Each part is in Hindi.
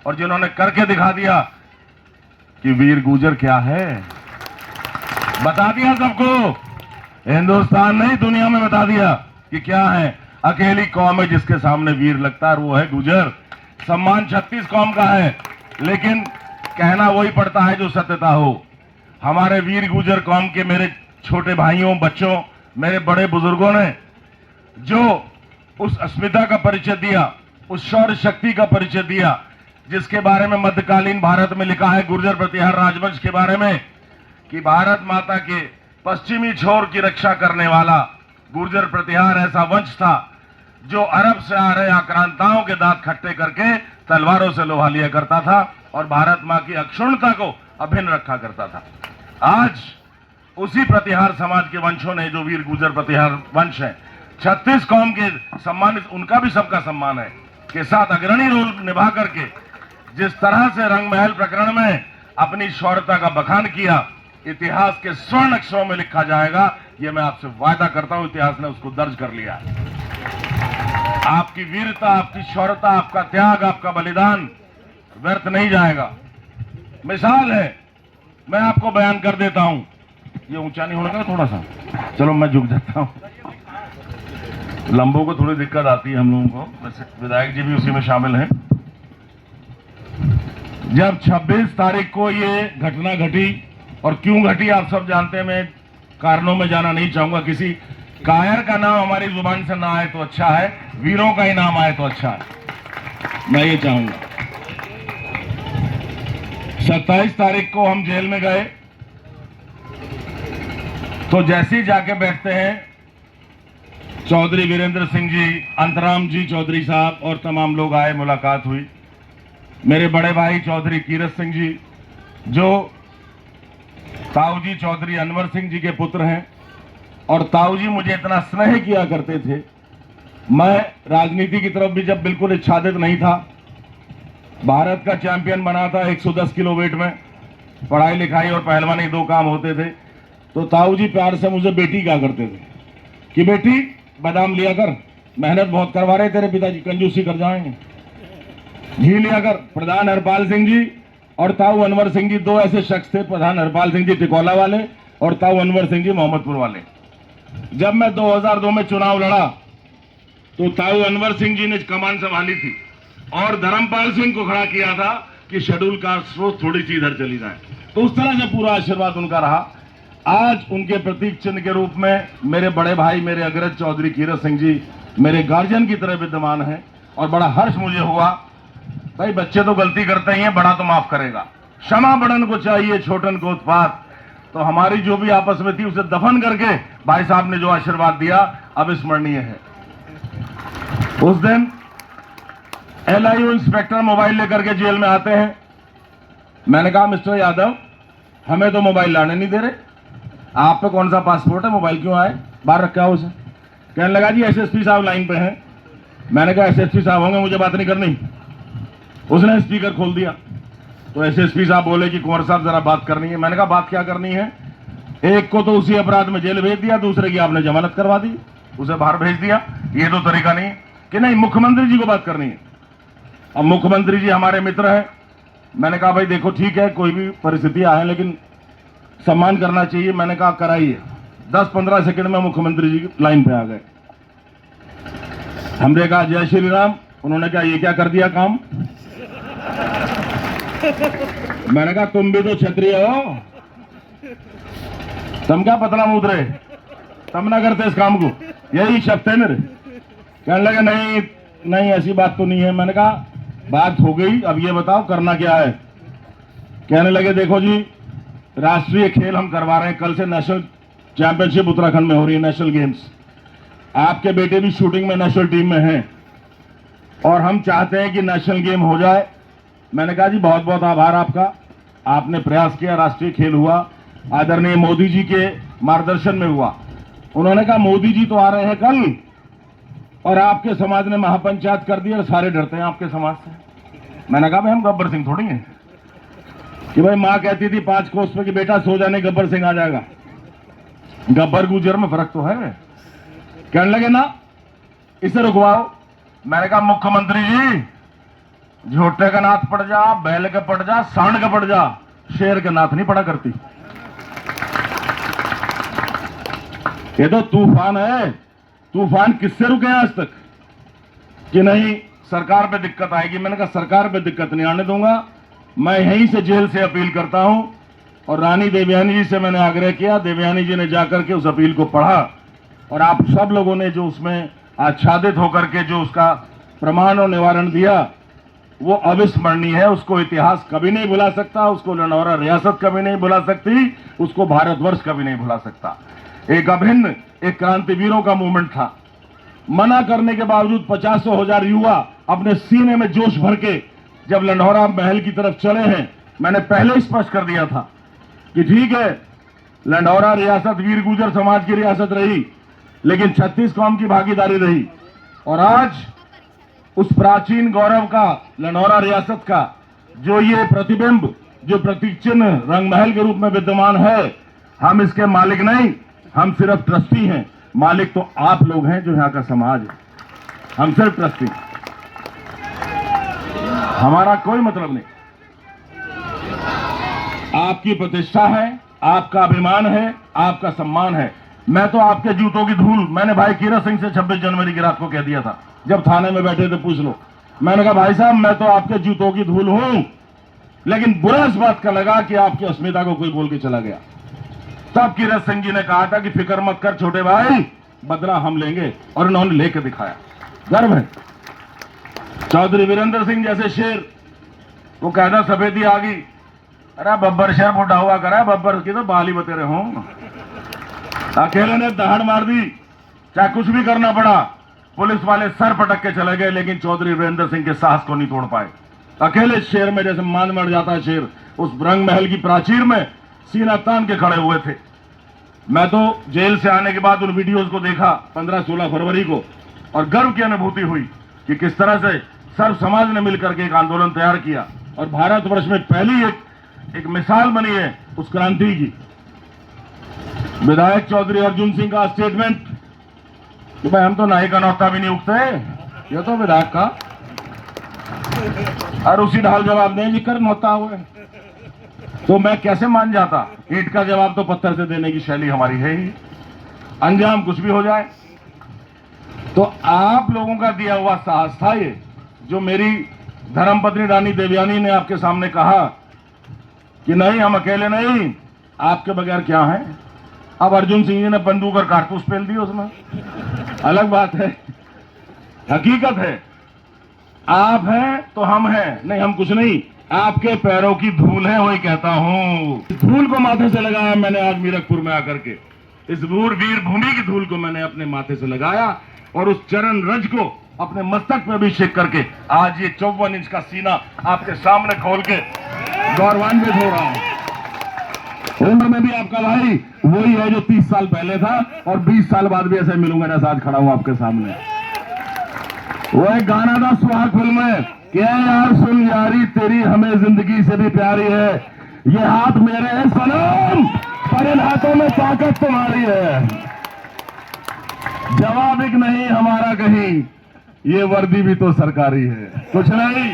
और जिन्होंने करके दिखा दिया कि वीर गुर्जर क्या है, बता दिया सबको, हिंदुस्तान नहीं दुनिया में बता दिया कि क्या है। अकेली कौम है जिसके सामने वीर लगता है, वो है गुर्जर। सम्मान 36 कौम का है, लेकिन कहना वही पड़ता है जो सत्यता हो। हमारे वीर गुर्जर कौम के मेरे छोटे भाइयों, बच्चों, मेरे बड़े बुजुर्गों ने जो उस अस्मिता का परिचय दिया, उस शौर्य शक्ति का परिचय दिया, जिसके बारे में मध्यकालीन भारत में लिखा है गुर्जर प्रतिहार राजवंश के बारे में, कि भारत माता के पश्चिमी छोर की रक्षा करने वाला गुर्जर प्रतिहार ऐसा वंश था जो अरब से आ रहे आक्रांताओं के दांत खट्टे करके तलवारों से लोहा लिया करता था और भारत मां की अक्षुण्णता को अभिन्न रखा करता था। आज उसी प्रतिहार समाज के वंशों ने, जो वीर गुर्जर प्रतिहार वंश है, 36 कौम के सम्मानित, उनका भी सबका सम्मान है, के साथ अग्रणी रोल निभा करके जिस तरह से रंगमहल प्रकरण में अपनी शौर्यता का बखान किया, इतिहास के स्वर्ण अक्षरों में लिखा जाएगा। यह मैं आपसे वायदा करता हूं, इतिहास ने उसको दर्ज कर लिया है। आपकी वीरता, आपकी शौर्यता, आपका त्याग, आपका बलिदान व्यर्थ नहीं जाएगा। मिसाल है, मैं आपको बयान कर देता हूं। ये ऊंचा नहीं होने का थोड़ा सा, चलो मैं झुक जाता हूं। लंबों को थोड़ी दिक्कत आती है हम लोगों को, वैसे विधायक जी भी उसी में शामिल हैं। जब 26 तारीख को ये घटना घटी, और क्यों घटी आप सब जानते हैं, मैं कारणों में जाना नहीं चाहूंगा। किसी कायर का नाम हमारी जुबान से ना आए तो अच्छा है, वीरों का ही नाम आए तो अच्छा है, मैं ये चाहूंगा। 27 तारीख को हम जेल में गए, तो जैसे ही जाके बैठते हैं, चौधरी वीरेंद्र सिंह जी, अंतराम जी चौधरी साहब और तमाम लोग आए, मुलाकात हुई। मेरे बड़े भाई चौधरी कीरत सिंह जी, जो ताऊ जी चौधरी अनवर सिंह जी के पुत्र हैं, और ताऊ जी मुझे इतना स्नेह किया करते थे। मैं राजनीति की तरफ भी जब बिल्कुल इच्छादित नहीं था, भारत का चैंपियन बना था 110 किलो वेट में, पढ़ाई लिखाई और पहलवानी 2 काम होते थे, तो ताऊ जी प्यार से मुझे बेटी कहा करते थे कि बेटी बादाम लिया कर, मेहनत बहुत करवा रहे तेरे पिताजी, कंजूसी कर जाएंगे, घी लिया कर। प्रधान हरपाल सिंह जी और ताऊ अनवर सिंह जी 2 ऐसे शख्स थे, प्रधान हरपाल सिंह जी टिकोला वाले और ताऊ अनवर सिंह जी मोहम्मदपुर वाले। जब मैं 2002 में चुनाव लड़ा, तो ताऊ अनवर सिंह जी ने कमान संभाली थी और धर्मपाल सिंह को खड़ा किया था कि शेड्यूल कास्ट स्रोत थोड़ी सी इधर चली जाए, तो उस तरह से पूरा आशीर्वाद उनका रहा। आज उनके प्रतीक चिन्ह के रूप में मेरे बड़े भाई, मेरे अग्रज चौधरी कीरत सिंह जी मेरे गार्जियन की तरह विद्यमान है, और बड़ा हर्ष मुझे हुआ। भाई बच्चे तो गलती करते ही हैं, बड़ा तो माफ करेगा, क्षमा बड़न को चाहिए छोटन को उत्पात। तो हमारी जो भी आपस में थी उसे दफन करके भाई साहब ने जो आशीर्वाद दिया अविस्मरणीय है। उस दिन LIU इंस्पेक्टर मोबाइल लेकर के जेल में आते हैं। मैंने कहा मिस्टर यादव, हमें तो मोबाइल लाने नहीं दे रहे, आप पे कौन सा पासपोर्ट है, मोबाइल क्यों आए, बाहर रखा हो उसे। कहने लगा जी SSP साहब लाइन पे हैं। मैंने कहा SSP साहब होंगे, मुझे बात नहीं करनी। उसने स्पीकर खोल दिया, तो SSP साहब बोले कि कुंवर साहब जरा बात करनी है। मैंने कहा बात क्या करनी है, एक को तो उसी अपराध में जेल भेज दिया, दूसरे की आपने जमानत करवा दी, उसे बाहर भेज दिया, ये तो तरीका नहीं कि नहीं मुख्यमंत्री जी को बात करनी है। अब मुख्यमंत्री जी हमारे मित्र हैं। मैंने कहा भाई देखो ठीक है, कोई भी परिस्थिति आए लेकिन सम्मान करना चाहिए। मैंने कहा कराइए। 10-15 सेकंड में मुख्यमंत्री जी लाइन पे आ गए। हमने कहा जय श्री राम। उन्होंने कहा ये क्या कर दिया काम। मैंने कहा तुम भी तो क्षत्रिय हो, तुम क्या पतला मुद्रे, तुम ना करते इस काम को, यही शब्द है मेरे। कहने लगे नहीं नहीं ऐसी बात तो नहीं है। मैंने कहा बात हो गई, अब ये बताओ करना क्या है। कहने लगे देखो जी, राष्ट्रीय खेल हम करवा रहे हैं, कल से नेशनल चैंपियनशिप उत्तराखंड में हो रही है, नेशनल गेम्स। आपके बेटे भी शूटिंग में नेशनल टीम में हैं और हम चाहते हैं कि नेशनल गेम हो जाए। मैंने कहा जी बहुत बहुत आभार आपका, आपने प्रयास किया, राष्ट्रीय खेल हुआ, आदरणीय मोदी जी के मार्गदर्शन में हुआ। उन्होंने कहा मोदी जी तो आ रहे हैं कल, और आपके समाज ने महापंचायत कर दी और सारे डरते हैं आपके समाज से। मैंने कहा भाई हम गब्बर सिंह थोड़ी हैं कि भाई माँ कहती थी 5 कोस पे कि बेटा सो जाने गब्बर सिंह आ जाएगा, गब्बर गुजर में फर्क तो है। कहने लगे ना इसे रुकवाओ। मैंने कहा मुख्यमंत्री जी झोटे का नाथ पड़ जा, बैल का पड़ जा, सांड का पड़ जा, शेर का नाथ नहीं पड़ा करती। ये तो तूफान है। तूफान किससे रुके आज तक कि नहीं सरकार पे दिक्कत आएगी। मैंने कहा सरकार पे दिक्कत नहीं आने दूंगा। मैं यहीं से जेल से अपील करता हूं और रानी देवयानी जी से मैंने आग्रह किया। देवयानी जी ने जाकर के उस अपील को पढ़ा और आप सब लोगों ने जो उसमें आच्छादित होकर के जो उसका प्रमाण और निवारण दिया वो अविस्मरणीय है। उसको इतिहास कभी नहीं भुला सकता, उसको लंढौरा रियासत कभी नहीं भुला सकती, उसको भारतवर्ष कभी नहीं भुला सकता। एक अभिन्न, एक क्रांतिवीरों का मूवमेंट था। मना करने के बावजूद 50-100 युवा अपने सीने में जोश भर के जब लंढौरा महल की तरफ चले हैं, मैंने पहले ही स्पष्ट कर दिया था कि ठीक है लंढौरा रियासत वीर गुर्जर समाज की रियासत रही, लेकिन 36 कौम की भागीदारी रही। और आज उस प्राचीन गौरव का, लंढौरा रियासत का जो ये प्रतिबिंब, जो प्रतीक चिन्ह रंगमहल के रूप में विद्यमान है, हम इसके मालिक नहीं, हम सिर्फ ट्रस्टी हैं। मालिक तो आप लोग हैं जो यहाँ का समाज है। हम सिर्फ ट्रस्टी, हमारा कोई मतलब नहीं। आपकी प्रतिष्ठा है, आपका अभिमान है, आपका सम्मान है। मैं तो आपके जूतों की धूल, मैंने भाई कीरत सिंह से 26 जनवरी की रात को कह दिया था, जब थाने में बैठे थे, पूछ लो। मैंने कहा भाई साहब मैं तो आपके जूतों की धूल हूं, लेकिन बुरा इस बात का लगा कि आपकी अस्मिता को कोई बोल के चला गया। तब कीरत सिंह जी ने कहा था कि फिक्र मत कर छोटे भाई, बदला हम लेंगे, और उन्होंने लेकर दिखाया। गर्व है। चौधरी वीरेंद्र सिंह जैसे शेर, वो कहना सफेदी आ गई, अरे बब्बर शेर बुढ़ा हुआ करा, बब्बर की तो बाली बतेरे हों। अकेले ने दहाड़ मार दी, चाहे कुछ भी करना पड़ा, पुलिस वाले सर पटक के चले गए, लेकिन चौधरी वीरेंद्र सिंह के साहस को नहीं तोड़ पाए। अकेले शेर में जैसे मान मर जाता है शेर, उस रंग महल की प्राचीर में सीना तान के खड़े हुए थे। मैं तो जेल से आने के बाद उन वीडियोस को देखा 15-16 फरवरी को, और गर्व की अनुभूति हुई कि किस तरह से सर्व समाज ने मिलकर के एक आंदोलन तैयार किया और भारतवर्ष में पहली एक मिसाल बनी है उस क्रांति की। विधायक चौधरी अर्जुन सिंह का स्टेटमेंट कि भाई हम तो नाई का नौता भी नहीं उगते, ये तो विधायक का, और उसी ढाल जवाब दें जी कर नौता हुए, तो मैं कैसे मान जाता। ईंट का जवाब तो पत्थर से देने की शैली हमारी है ही, अंजाम कुछ भी हो जाए। तो आप लोगों का दिया हुआ साहस था ये, जो मेरी धर्मपत्नी रानी देवयानी ने आपके सामने कहा कि नहीं हम अकेले नहीं, आपके बगैर क्या है। अब अर्जुन सिंह जी ने बंदूक और कारतूस पेल दी उसमें, अलग बात है, हकीकत है। आप हैं तो हम हैं, नहीं हम कुछ नहीं, आपके पैरों की धूल है, वही कहता हूं। धूल को माथे से लगाया मैंने आज मीरकपुर में आकर के, इस वीर भूमि की धूल को मैंने अपने माथे से लगाया और उस चरण रज को अपने मस्तक पे अभिषेक करके आज ये 54 इंच का सीना आपके सामने खोल के गौरवान्वित हो रहा हूं। उम्र में भी आपका भाई वही है जो 30 साल पहले था, और 20 साल बाद भी ऐसे मिलूंगा जैसा आज खड़ा हूं आपके सामने। वो एक गाना था सुहाग फिल्म में, क्या यार सुन यारी तेरी हमें जिंदगी से भी प्यारी है, ये हाथ मेरे हैं सनम पर इन हाथों में ताकत तुम्हारी है, जवाब एक नहीं हमारा कहीं, ये वर्दी भी तो सरकारी है, कुछ नहीं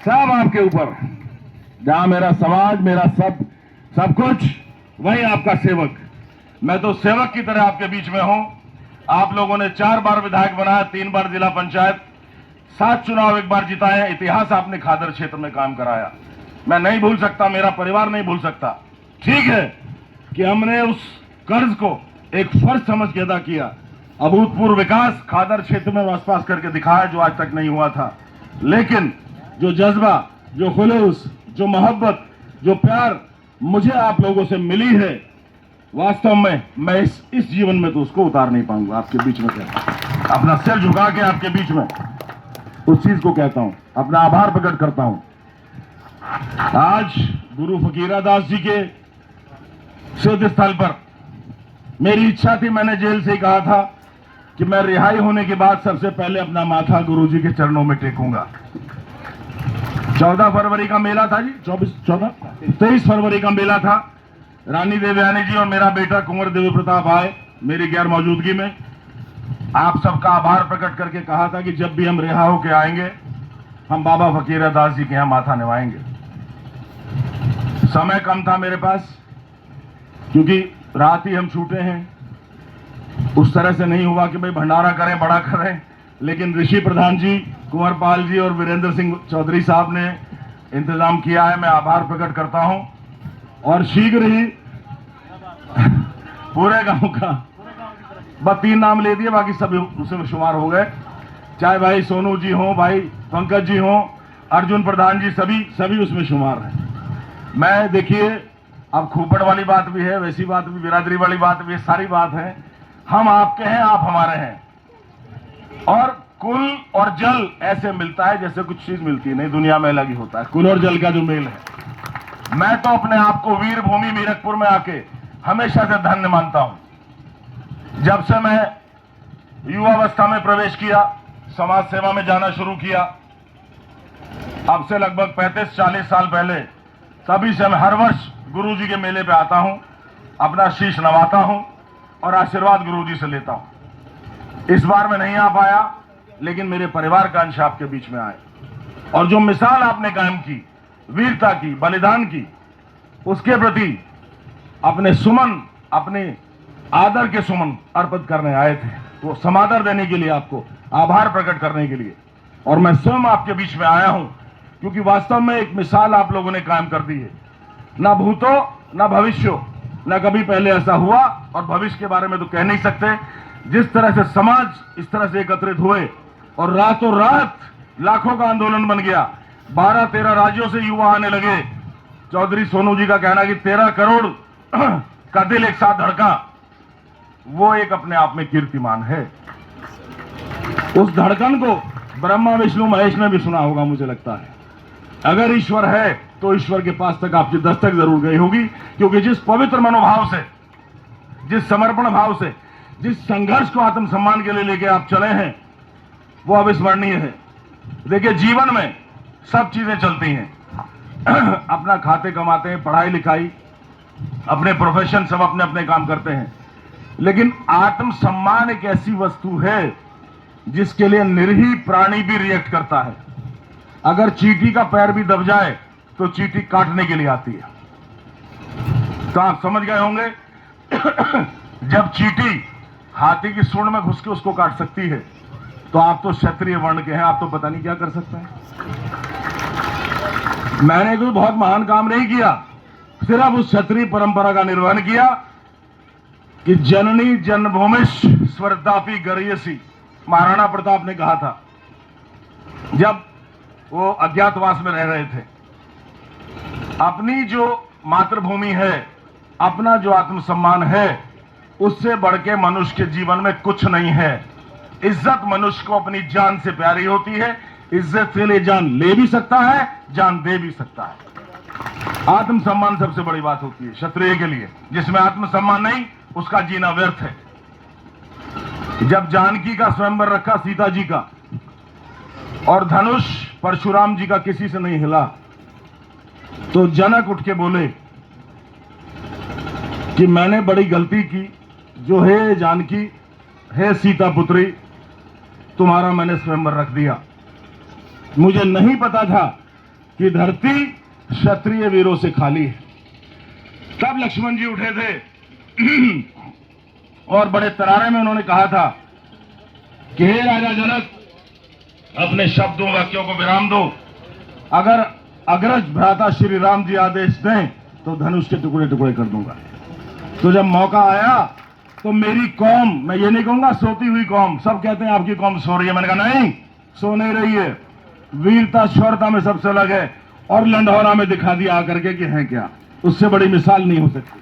सब आपके ऊपर। जहां मेरा समाज, मेरा सब कुछ, वही आपका सेवक। मैं तो सेवक की तरह आपके बीच में हूं। आप लोगों ने 4 बार विधायक बनाया, 3 बार जिला पंचायत, 7 चुनाव 1 बार जिताए, इतिहास आपने खादर क्षेत्र में काम कराया। मैं नहीं भूल सकता, मेरा परिवार नहीं भूल सकता। ठीक है कि हमने उस कर्ज को एक फर्ज समझ के अदा किया, अभूतपूर्व विकास खादर क्षेत्र में आसपास करके दिखाया जो आज तक नहीं हुआ था। लेकिन जो जज्बा, जो खुलूस, जो मोहब्बत, जो प्यार मुझे आप लोगों से मिली है, वास्तव में मैं इस जीवन में तो उसको उतार नहीं पाऊंगा। आपके बीच में कहता, अपना सिर झुका के आपके बीच में उस चीज को कहता हूं, अपना आभार प्रकट करता हूं। आज गुरु फकीरा दास जी के सिद्ध स्थल पर मेरी इच्छा थी, मैंने जेल से ही कहा था कि मैं रिहाई होने के बाद सबसे पहले अपना माथा गुरु जी के चरणों में टेकूंगा। 14 फरवरी का मेला था जी, 23 फरवरी का मेला था। रानी देवयानी जी और मेरा बेटा कुंवर देवी प्रताप आए मेरी गैर मौजूदगी में। आप सबका आभार प्रकट करके कहा था कि जब भी हम रिहा होके आएंगे हम बाबा फकीर दास जी के यहाँ माथा निभाएंगे। समय कम था मेरे पास, क्योंकि रात ही हम छूटे हैं। उस तरह से नहीं हुआ कि भाई भंडारा करें, बड़ा करें, लेकिन ऋषि प्रधान जी, कुंवर पाल जी और वीरेंद्र सिंह चौधरी साहब ने इंतजाम किया है। मैं आभार प्रकट करता हूं और शीघ्र ही पूरे गांव का, बस 3 नाम ले दिए, बाकी सब उसमें शुमार हो गए। चाहे भाई सोनू जी हो, भाई पंकज जी हो, अर्जुन प्रधान जी, सभी उसमें शुमार हैं। मैं देखिए, अब खूपड़ वाली बात भी है, वैसी बात भी, बिरादरी वाली बात भी है, सारी बात है। हम आपके हैं, आप हमारे हैं। और कुल और जल ऐसे मिलता है जैसे कुछ चीज मिलती है नहीं, दुनिया में अलग ही होता है कुल और जल का जो मेल है। मैं तो अपने आप को वीर भूमि मीरकपुर में आके हमेशा से धन्य मानता हूं। जब से मैं युवावस्था में प्रवेश किया, समाज सेवा में जाना शुरू किया, अब से लगभग 35-40 साल पहले, तभी से मैं हर वर्ष गुरुजी के मेले पे आता हूं, अपना शीश नवाता हूं और आशीर्वाद गुरुजी से लेता हूं। इस बार मैं नहीं आ पाया, लेकिन मेरे परिवार का अंश आपके बीच में आए और जो मिसाल आपने कायम की, वीरता की, बलिदान की, उसके प्रति अपने सुमन, अपने आदर के सुमन अर्पित करने आए थे। वो समादर देने के लिए, आपको आभार प्रकट करने के लिए, और मैं स्वयं आपके बीच में आया हूं, क्योंकि वास्तव में एक मिसाल आप लोगों ने कायम कर दी है। ना भूतो ना भविष्यो, ना कभी पहले ऐसा हुआ और भविष्य के बारे में तो कह नहीं सकते। जिस तरह से समाज इस तरह से एकत्रित हुए और रातों रात लाखों का आंदोलन बन गया, 12-13 राज्यों से युवा आने लगे। चौधरी सोनू जी का कहना कि 13 करोड़ का दिल एक साथ धड़का, वो एक अपने आप में कीर्तिमान है। उस धड़कन को ब्रह्मा विष्णु महेश ने भी सुना होगा, मुझे लगता है। अगर ईश्वर है तो ईश्वर के पास तक आपकी दस्तक जरूर गई होगी, क्योंकि जिस पवित्र मनोभाव से, जिस समर्पण भाव से, जिस संघर्ष को आत्मसम्मान के लिए लेके आप चले हैं, वो अविस्मरणीय है। देखिए, जीवन में सब चीजें चलती हैं अपना खाते कमाते हैं, पढ़ाई लिखाई, अपने प्रोफेशन, सब अपने अपने काम करते हैं, लेकिन आत्मसम्मान एक ऐसी वस्तु है जिसके लिए निरीह प्राणी भी रिएक्ट करता है। अगर चींटी का पैर भी दब जाए तो चींटी काटने के लिए आती है। तो आप समझ गए होंगे जब चींटी हाथी की सूंड में घुस के उसको काट सकती है, तो आप तो क्षत्रिय वर्ण के हैं, आप तो पता नहीं क्या कर सकते हैं। मैंने कोई बहुत महान काम नहीं किया, सिर्फ उस क्षत्रिय परंपरा का निर्वहन किया कि जननी जन्मभूमिश स्वर्दापि गर्यसी, महाराणा प्रताप ने कहा था जब वो अज्ञातवास में रह रहे थे। अपनी जो मातृभूमि है, अपना जो आत्मसम्मान है, उससे बढ़ के मनुष्य के जीवन में कुछ नहीं है। इज्जत मनुष्य को अपनी जान से प्यारी होती है। इज्जत के लिए जान ले भी सकता है, जान दे भी सकता है। आत्मसम्मान सबसे बड़ी बात होती है क्षत्रिय के लिए। जिसमें आत्मसम्मान नहीं, उसका जीना व्यर्थ है। जब जानकी का स्वयंवर रखा सीता जी का, और धनुष परशुराम जी का किसी से नहीं हिला, तो जनक उठ के बोले कि मैंने बड़ी गलती की, जो है जानकी, है सीता पुत्री, तुम्हारा मैंने स्वयंवर रख दिया। मुझे नहीं पता था कि धरती क्षत्रिय वीरों से खाली है। तब लक्ष्मण जी उठे थे और बड़े तरारे में उन्होंने कहा था कि हे राजा जनक, अपने शब्दों वाक्यों को विराम दो। अगर अग्रज भ्राता श्री राम जी आदेश दें तो धनुष के टुकड़े टुकड़े कर दूंगा। तो जब मौका आया तो मेरी कौम, मैं ये नहीं कहूंगा सोती हुई कौम, सब कहते हैं आपकी कौम सो रही है, मैंने कहा नहीं, सो नहीं रही है। वीरता शौर्यता में सबसे अलग है, और लंढौरा में दिखा दिया आकर के कि है क्या, उससे बड़ी मिसाल नहीं हो सकती।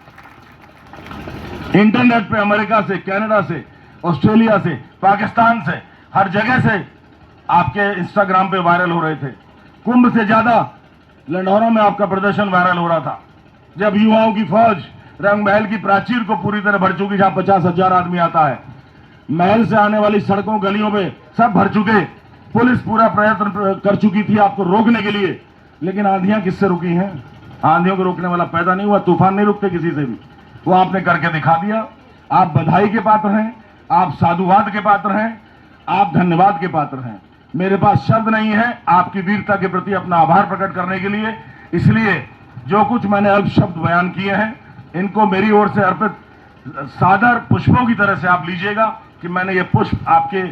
इंटरनेट पे अमेरिका से, कनाडा से, ऑस्ट्रेलिया से, पाकिस्तान से, हर जगह से आपके इंस्टाग्राम पे वायरल हो रहे थे। कुंभ से ज्यादा लंढौरा में आपका प्रदर्शन वायरल हो रहा था, जब युवाओं की फौज रंग महल की प्राचीर को पूरी तरह भर चुकी, जहां 50,000 आदमी आता है। महल से आने वाली सड़कों गलियों में सब भर चुके, पुलिस पूरा प्रयत्न कर चुकी थी आपको रोकने के लिए, लेकिन आंधियां किससे रुकी हैं? आंधियों को रोकने वाला पैदा नहीं हुआ, तूफान नहीं रुकते किसी से भी। वो आपने करके दिखा दिया। आप बधाई के पात्र हैं, आप साधुवाद के पात्र हैं, आप धन्यवाद के पात्र हैं। मेरे पास शब्द नहीं है आपकी वीरता के प्रति अपना आभार प्रकट करने के लिए। इसलिए जो कुछ मैंने अल्प शब्द बयान किए हैं, इनको मेरी ओर से अर्पित सादर पुष्पों की तरह से आप लीजिएगा कि मैंने ये पुष्प आपके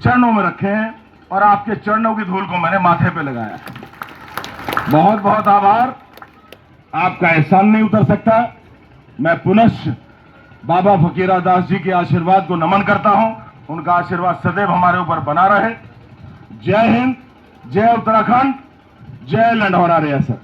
चरणों में रखे हैं और आपके चरणों की धूल को मैंने माथे पे लगाया। बहुत बहुत आभार। आपका एहसान नहीं उतर सकता। मैं पुनः बाबा फकीरा दास जी के आशीर्वाद को नमन करता हूं। उनका आशीर्वाद सदैव हमारे ऊपर बना रहे। जय हिंद, जय उत्तराखंड, जय लंढौरा रियासत।